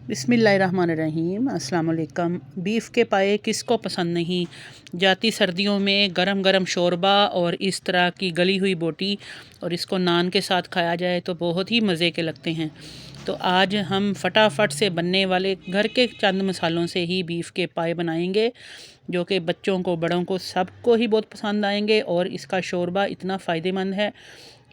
बिस्मिल्लाहिर्रहमानिर्रहीम अस्सलाम वालेकुम। बीफ़ के पाए किसको पसंद नहीं जाती सर्दियों में। गरम गरम शोरबा और इस तरह की गली हुई बोटी और इसको नान के साथ खाया जाए तो बहुत ही मज़े के लगते हैं। तो आज हम फटाफट से बनने वाले घर के चंद मसालों से ही बीफ़ के पाए बनाएंगे, जो कि बच्चों को बड़ों को सबको ही बहुत पसंद आएंगे। और इसका शोरबा इतना फ़ायदेमंद है,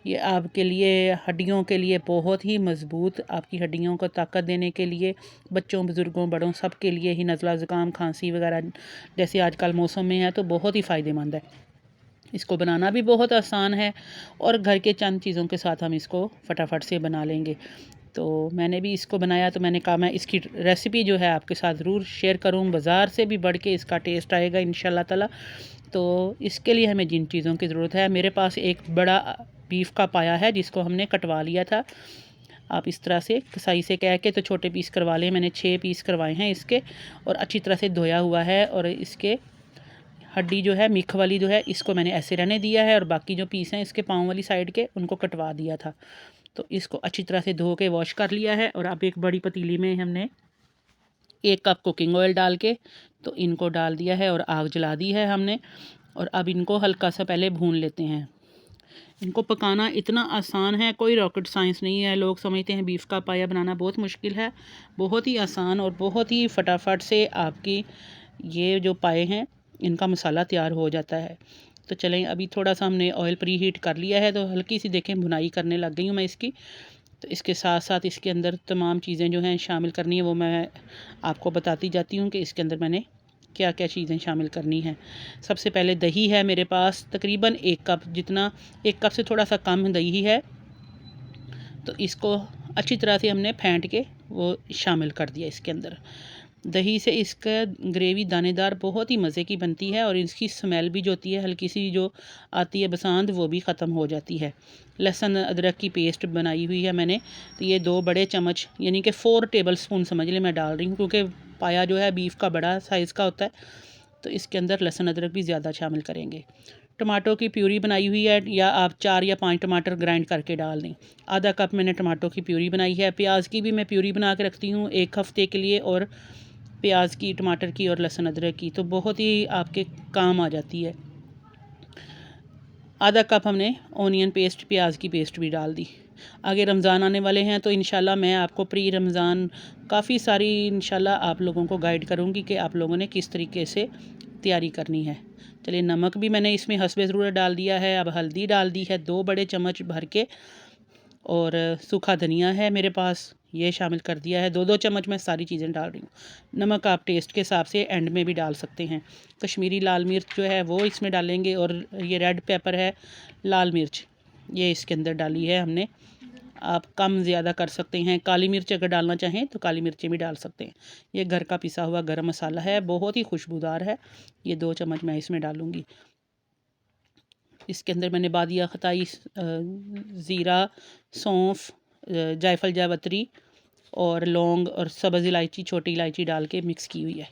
ये आपके लिए हड्डियों के लिए बहुत ही मज़बूत, आपकी हड्डियों को ताकत देने के लिए, बच्चों बुज़ुर्गों बड़ों सब के लिए ही, नज़ला ज़ुकाम खांसी वगैरह जैसे आजकल मौसम में है तो बहुत ही फ़ायदेमंद है। इसको बनाना भी बहुत आसान है और घर के चंद चीज़ों के साथ हम इसको फटाफट से बना लेंगे। तो मैंने भी इसको बनाया तो मैंने कहा मैं इसकी रेसिपी जो है आपके साथ ज़रूर शेयर करूँ। बाज़ार से भी बढ़ के इसका टेस्ट आएगा इंशाल्लाह ताला। तो इसके लिए हमें जिन चीज़ों की ज़रूरत है, मेरे पास एक बड़ा बीफ का पाया है जिसको हमने कटवा लिया था। आप इस तरह से कसाई से कह के तो छोटे पीस करवा लें। मैंने 6 पीस करवाए हैं इसके, और अच्छी तरह से धोया हुआ है। और इसके हड्डी जो है मिख वाली जो है इसको मैंने ऐसे रहने दिया है, और बाकी जो पीस हैं इसके पाँव वाली साइड के उनको कटवा दिया था। तो इसको अच्छी तरह से धो के वॉश कर लिया है। और अब एक बड़ी पतीली में हमने 1 कप कुकिंग ऑयल डाल के तो इनको डाल दिया है और आग जला दी है हमने। और अब इनको हल्का सा पहले भून लेते हैं। इनको पकाना इतना आसान है, कोई रॉकेट साइंस नहीं है। लोग समझते हैं बीफ़ का पाया बनाना बहुत मुश्किल है, बहुत ही आसान और बहुत ही फटाफट से आपकी ये जो पाए हैं इनका मसाला तैयार हो जाता है। तो चलें, अभी थोड़ा सा हमने ऑयल प्री हीट कर लिया है तो हल्की सी देखें भुनाई करने लग गई हूँ मैं इसकी। तो इसके साथ साथ इसके अंदर तमाम चीज़ें जो हैं शामिल करनी है वो मैं आपको बताती जाती हूँ कि इसके अंदर मैंने क्या क्या चीज़ें शामिल करनी हैं। सबसे पहले दही है मेरे पास तकरीबन 1 कप जितना, 1 कप से थोड़ा सा कम दही है। तो इसको अच्छी तरह से हमने फेंट के वो शामिल कर दिया इसके अंदर। दही से इसका ग्रेवी दानेदार बहुत ही मज़े की बनती है, और इसकी स्मेल भी जो होती है हल्की सी जो आती है बसंत, वो भी ख़त्म हो जाती है। लहसुन अदरक की पेस्ट बनाई हुई है मैंने, तो ये 2 बड़े चम्मच यानी कि 4 टेबल स्पून समझ लें मैं डाल रही हूँ, क्योंकि पाया जो है बीफ़ का बड़ा साइज़ का होता है तो इसके अंदर लहसुन अदरक भी ज़्यादा शामिल करेंगे। टमाटो की प्यूरी बनाई हुई है, या आप 4 या 5 टमाटर ग्राइंड करके डाल दें। आधा कप मैंने टमाटो की प्यूरी बनाई है। प्याज की भी मैं प्यूरी बना के रखती हूँ 1 हफ़्ते के लिए, और प्याज की, टमाटर की और लहसुन अदरक की तो बहुत ही आपके काम आ जाती है। आधा कप हमने ऑनियन पेस्ट, प्याज की पेस्ट भी डाल दी। आगे रमज़ान आने वाले हैं तो इंशाल्लाह मैं आपको प्री रमज़ान काफ़ी सारी इंशाल्लाह आप लोगों को गाइड करूँगी कि आप लोगों ने किस तरीके से तैयारी करनी है। चलिए, नमक भी मैंने इसमें हस्बे ज़रूरत डाल दिया है। अब हल्दी डाल दी है 2 बड़े चम्मच भर के, और सूखा धनिया है मेरे पास, ये शामिल कर दिया है। 2-2 चम्मच मैं सारी चीज़ें डाल रही हूँ। नमक आप टेस्ट के हिसाब से एंड में भी डाल सकते हैं। कश्मीरी लाल मिर्च जो है वो इसमें डालेंगे, और ये रेड पेपर है, लाल मिर्च, ये इसके अंदर डाली है हमने। आप कम ज़्यादा कर सकते हैं। काली मिर्च अगर डालना चाहें तो काली मिर्चें भी डाल सकते हैं। ये घर का पिसा हुआ गरम मसाला है, बहुत ही खुशबूदार है। ये 2 चम्मच मैं इसमें डालूँगी। इसके अंदर मैंने बादिया खताई, ज़ीरा, सौंफ, जायफल जावित्री और लौंग और सब्ज़ इलायची, छोटी इलायची डाल के मिक्स की हुई है।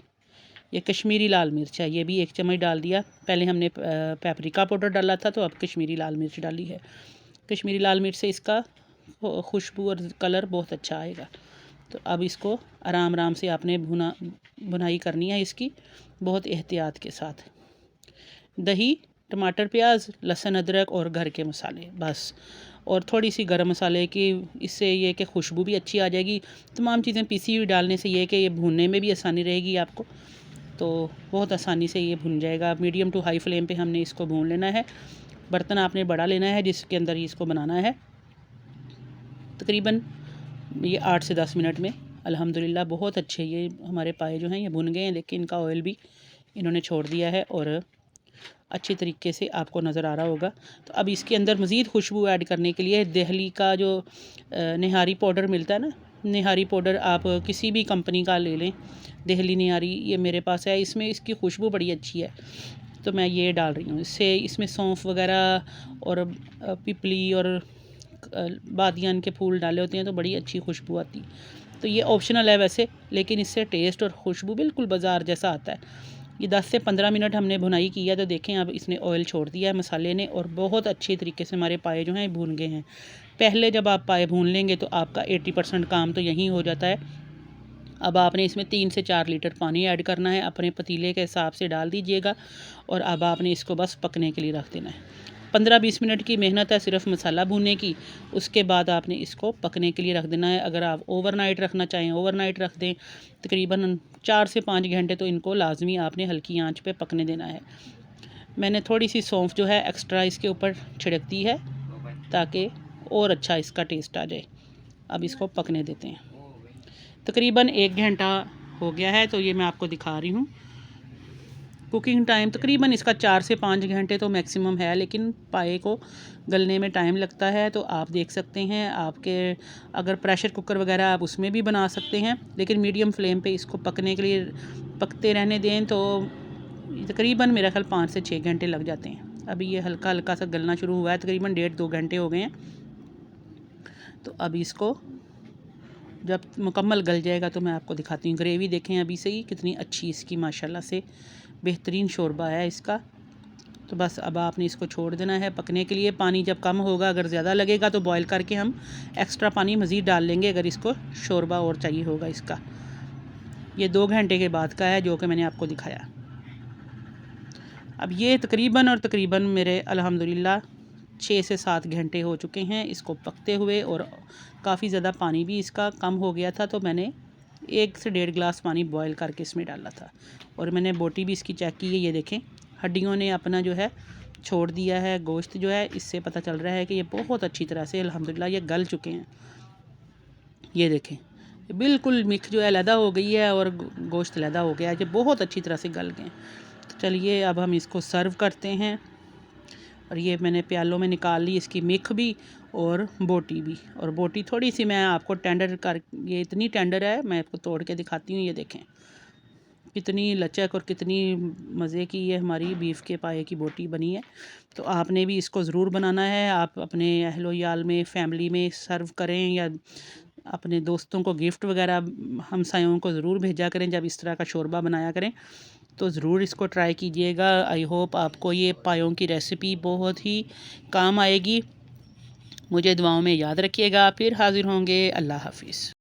ये कश्मीरी लाल मिर्च है, ये भी 1 चम्मच डाल दिया। पहले हमने पेपरिका पाउडर डाला था, तो अब कश्मीरी लाल मिर्च डाली है। कश्मीरी लाल मिर्च से इसका खुशबू और कलर बहुत अच्छा आएगा। तो अब इसको आराम आराम से आपने भुनाई करनी है इसकी, बहुत एहतियात के साथ। दही, टमाटर, प्याज, लहसुन अदरक और घर के मसाले बस, और थोड़ी सी गरम मसाले की, इससे ये कि खुशबू भी अच्छी आ जाएगी। तमाम चीज़ें पीसी हुई डालने से ये कि ये भूनने में भी आसानी रहेगी आपको, तो बहुत आसानी से ये भुन जाएगा। मीडियम टू हाई फ्लेम पे हमने इसको भून लेना है। बर्तन आपने बड़ा लेना है जिसके अंदर ही इसको बनाना है। तकरीबन ये 8 से 10 मिनट में अल्हम्दुलिल्लाह बहुत अच्छे ये हमारे पाए जो हैं ये भुन गए हैं। देखिए, इनका ऑयल भी इन्होंने छोड़ दिया है और अच्छी तरीके से आपको नज़र आ रहा होगा। तो अब इसके अंदर मज़ीद खुशबू ऐड करने के लिए दिल्ली का जो निहारी पाउडर मिलता है ना, निहारी पाउडर आप किसी भी कंपनी का ले लें, दिल्ली निहारी ये मेरे पास है। इसमें इसकी खुशबू बड़ी अच्छी है, तो मैं ये डाल रही हूँ। इससे इसमें सौंफ वगैरह और पिपली और बादियान के फूल डाले होते हैं तो बड़ी अच्छी खुशबू आती। तो ये ऑप्शनल है वैसे, लेकिन इससे टेस्ट और खुशबू बिल्कुल बाज़ार जैसा आता है। ये 10 से 15 मिनट हमने भुनाई की है, तो देखें अब इसने ऑयल छोड़ दिया है मसाले ने, और बहुत अच्छे तरीके से हमारे पाए जो हैं भून गए हैं। पहले जब आप पाए भून लेंगे तो आपका 80% काम तो यहीं हो जाता है। अब आपने इसमें 3 से 4 लीटर पानी ऐड करना है, अपने पतीले के हिसाब से डाल दीजिएगा और अब आपने इसको बस पकने के लिए रख देना है। 15-20 मिनट की मेहनत है सिर्फ मसाला भूनने की। उसके बाद आपने इसको पकने के लिए रख देना है। अगर आप ओवरनाइट रखना चाहें ओवरनाइट रख दें। तकरीबन 4 से 5 घंटे तो इनको लाजमी आपने हल्की आंच पे पकने देना है। मैंने थोड़ी सी सौंफ जो है एक्स्ट्रा इसके ऊपर छिड़क दी है ताकि और अच्छा इसका टेस्ट आ जाए। अब इसको पकने देते हैं। तकरीबन 1 घंटा हो गया है, तो ये मैं आपको दिखा रही हूँ। कुकिंग टाइम तकरीबन इसका 4 से 5 घंटे तो मैक्सिमम है, लेकिन पाए को गलने में टाइम लगता है। तो आप देख सकते हैं, आपके अगर प्रेशर कुकर वगैरह आप उसमें भी बना सकते हैं, लेकिन मीडियम फ्लेम पे इसको पकने के लिए पकते रहने दें। तो तकरीबन मेरा ख्याल 5 से 6 घंटे लग जाते हैं। अभी ये हल्का हल्का सा गलना शुरू हुआ है, तकरीबन 1.5-2 घंटे हो गए हैं। तो अब इसको जब मुकम्मल गल जाएगा तो मैं आपको दिखाती हूँ। ग्रेवी देखें अभी से ही कितनी अच्छी इसकी माशाल्लाह से बेहतरीन शोरबा है इसका। तो बस अब आपने इसको छोड़ देना है पकने के लिए। पानी जब कम होगा, अगर ज़्यादा लगेगा तो बॉईल करके हम एक्स्ट्रा पानी मज़ीद डाल लेंगे, अगर इसको शोरबा और चाहिए होगा इसका। ये 2 घंटे के बाद का है जो कि मैंने आपको दिखाया। अब ये तकरीबन मेरे अल्हम्दुलिल्लाह 6 से 7 घंटे हो चुके हैं इसको पकते हुए, और काफ़ी ज़्यादा पानी भी इसका कम हो गया था। तो मैंने 1 से 1.5 गिलास पानी बॉईल करके इसमें डाला था, और मैंने बोटी भी इसकी चेक की है। ये देखें, हड्डियों ने अपना जो है छोड़ दिया है। गोश्त जो है, इससे पता चल रहा है कि ये बहुत अच्छी तरह से अल्हम्दुलिल्लाह ये गल चुके हैं। ये देखें, बिल्कुल मिक्स जो है लैदा हो गई है और गोश्त लैदा हो गया है, ये बहुत अच्छी तरह से गल गए। तो चलिए अब हम इसको सर्व करते हैं। और ये मैंने प्यालों में निकाल ली इसकी मिख भी और बोटी भी। और बोटी थोड़ी सी मैं आपको टेंडर कर, ये इतनी टेंडर है, मैं आपको तोड़ के दिखाती हूँ। ये देखें कितनी लचक और कितनी मज़े की ये हमारी बीफ के पाए की बोटी बनी है। तो आपने भी इसको ज़रूर बनाना है। आप अपने अहलो याल में, फैमिली में सर्व करें, या अपने दोस्तों को गिफ्ट वगैरह, हमसायों को ज़रूर भेजा करें जब इस तरह का शोरबा बनाया करें। तो ज़रूर इसको ट्राई कीजिएगा। आई होप आपको ये पायों की रेसिपी बहुत ही काम आएगी। मुझे दुआओं में याद रखिएगा। फिर हाज़िर होंगे। अल्लाह हाफ़िज़।